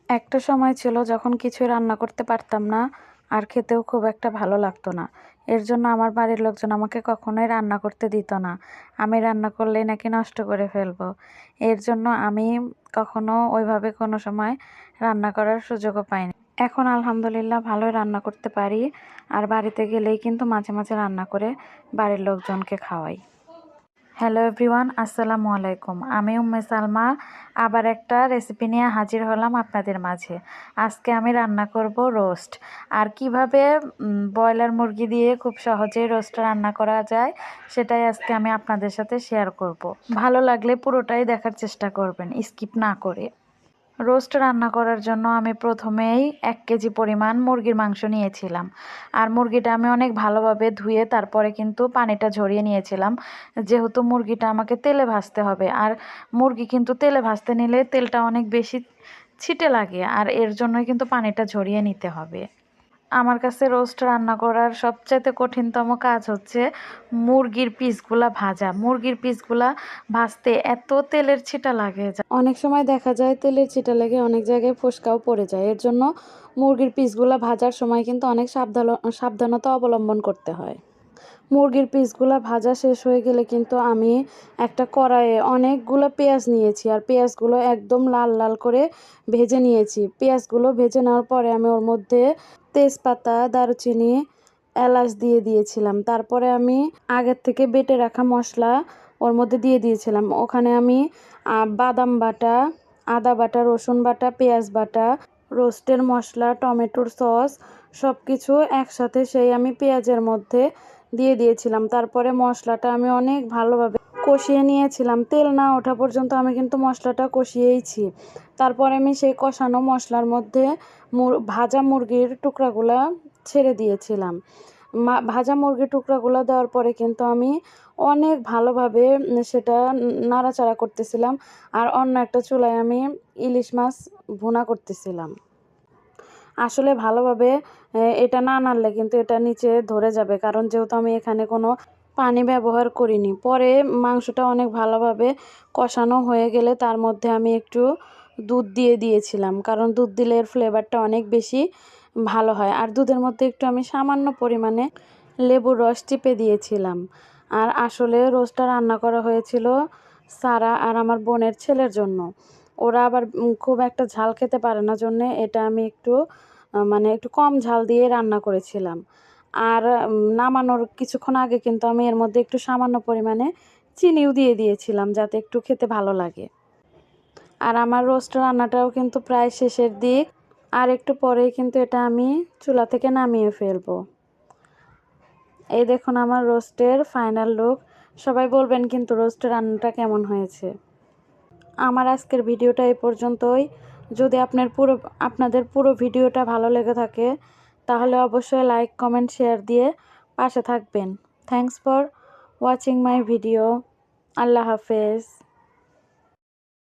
একটা সময় ছিল যখন কিছুই রান্না করতে পারতাম না, আর খেতেও খুব একটা ভালো লাগতো না। এর জন্য আমার বাড়ির লোকজন আমাকে কখনোই রান্না করতে দিত না। আমি রান্না করলেই নাকি নষ্ট করে ফেলবো। এর জন্য আমি কখনো ওইভাবে কোনো সময় রান্না করার সুযোগও পাইনি। এখন আলহামদুলিল্লাহ ভালোই রান্না করতে পারি, আর বাড়িতে গেলেই কিন্তু মাঝে মাঝে রান্না করে বাড়ির লোকজনকে খাওয়াই। হ্যালো এভরিওয়ান, আসসালামু আলাইকুম। আমি উম্মে সালমা আবার একটা রেসিপি নিয়ে হাজির হলাম আপনাদের মাঝে। আজকে আমি রান্না করব রোস্ট। আর কিভাবে ব্রয়লার মুরগি দিয়ে খুব সহজেই রোস্ট রান্না করা যায় সেটাই আজকে আমি আপনাদের সাথে শেয়ার করব। ভালো লাগলে পুরোটাই দেখার চেষ্টা করবেন, স্কিপ না করে। রোস্ট রান্না করার জন্য আমি প্রথমেই 1 কেজি পরিমাণ মুরগির মাংস নিয়েছিলাম। আর মুরগিটা আমি অনেক ভালোভাবে ধুয়ে তারপরে কিন্তু পানিটা ঝরিয়ে নিয়েছিলাম, যেহেতু মুরগিটা আমাকে তেলে ভাজতে হবে। আর মুরগি কিন্তু তেলে ভাজতে নিলে তেলটা অনেক বেশি ছিটে লাগে, আর এর জন্যই কিন্তু পানিটা ঝরিয়ে নিতে হবে। আমার কাছে রোস্ট রান্না করার সবচাইতে কঠিনতম কাজ হচ্ছে মুরগির পিসগুলা ভাজা। মুরগির পিসগুলা ভাজতে এত তেলের ছিটা লাগে, অনেক সময় দেখা যায় তেলের ছিটা লেগে অনেক জায়গায় ফোসকাও পড়ে যায়। এর জন্য মুরগির পিসগুলা ভাজার সময় কিন্তু অনেক সাবধানতা অবলম্বন করতে হয়। মুরগির পিসগুলা ভাজা শেষ হয়ে গেলে কিন্তু আমি একটা কড়াইয়ে অনেকগুলো পেঁয়াজ নিয়েছি, আর পেঁয়াজগুলো একদম লাল লাল করে ভেজে নিয়েছি। পেঁয়াজগুলো ভেজে নেওয়ার পরে আমি ওর মধ্যে তেজপাতা, দারুচিনি, এলাচ দিয়ে দিয়েছিলাম। তারপরে আমি আগের থেকে বেটে রাখা মশলা ওর মধ্যে দিয়ে দিয়েছিলাম। ওখানে আমি বাদাম বাটা, আদা বাটা, রসুন বাটা, পেঁয়াজ বাটা, রোস্টের মশলা, টমেটোর সস সব কিছু একসাথে সেই আমি পেঁয়াজের মধ্যে দিয়ে দিয়েছিলাম। তারপরে মশলাটা আমি অনেক ভালোভাবে কষিয়ে নিয়েছিলাম। তেল না ওঠা পর্যন্ত আমি কিন্তু মশলাটা কষিয়েইছি। তারপরে আমি সেই কষানো মশলার মধ্যে ভাজা মুরগির টুকরাগুলা ছেড়ে দিয়েছিলাম। ভাজা মুরগির টুকরাগুলো দেওয়ার পরে কিন্তু আমি অনেক ভালোভাবে সেটা নাড়াচাড়া করতেছিলাম। আর অন্য একটা চুলায় আমি ইলিশ মাছ ভুনা করতেছিলাম। আসলে ভালোভাবে এটা না নাড়লে কিন্তু এটা নিচে ধরে যাবে, কারণ যেহেতু আমি এখানে কোনো পানি ব্যবহার করিনি। পরে মাংসটা অনেক ভালোভাবে কষানো হয়ে গেলে তার মধ্যে আমি একটু দুধ দিয়ে দিয়েছিলাম, কারণ দুধ দিলে এর ফ্লেভারটা অনেক বেশি ভালো হয়। আর দুধের মধ্যে একটু আমি সামান্য পরিমাণে লেবুর রস চিপে দিয়েছিলাম। আর আসলে রোস্টটা রান্না করা হয়েছিল সারা আর আমার বোনের ছেলের জন্য। ওরা আবার খুব একটা ঝাল খেতে পারে না, জন্যে এটা আমি একটু একটু কম ঝাল দিয়ে রান্না করেছিলাম। আর নামানোর কিছুক্ষণ আগে কিন্তু আমি এর মধ্যে একটু সামান্য পরিমাণে চিনিও দিয়ে দিয়েছিলাম, যাতে একটু খেতে ভালো লাগে। আর আমার রোস্ট রান্নাটাও কিন্তু প্রায় শেষের দিক, আর একটু পরেই কিন্তু এটা আমি চুলা থেকে নামিয়ে ফেলবো। এই দেখুন আমার রোস্টের ফাইনাল লুক। সবাই বলবেন কিন্তু রোস্টের রান্নাটা কেমন হয়েছে। আমার আজকের ভিডিওটা এই পর্যন্তই। যদি আপনাদের পুরো ভিডিওটা ভালো লেগে থাকে তাহলে অবশ্যই লাইক, কমেন্ট, শেয়ার দিয়ে পাশে থাকবেন। Thanks for watching my video. আল্লাহ হাফেজ।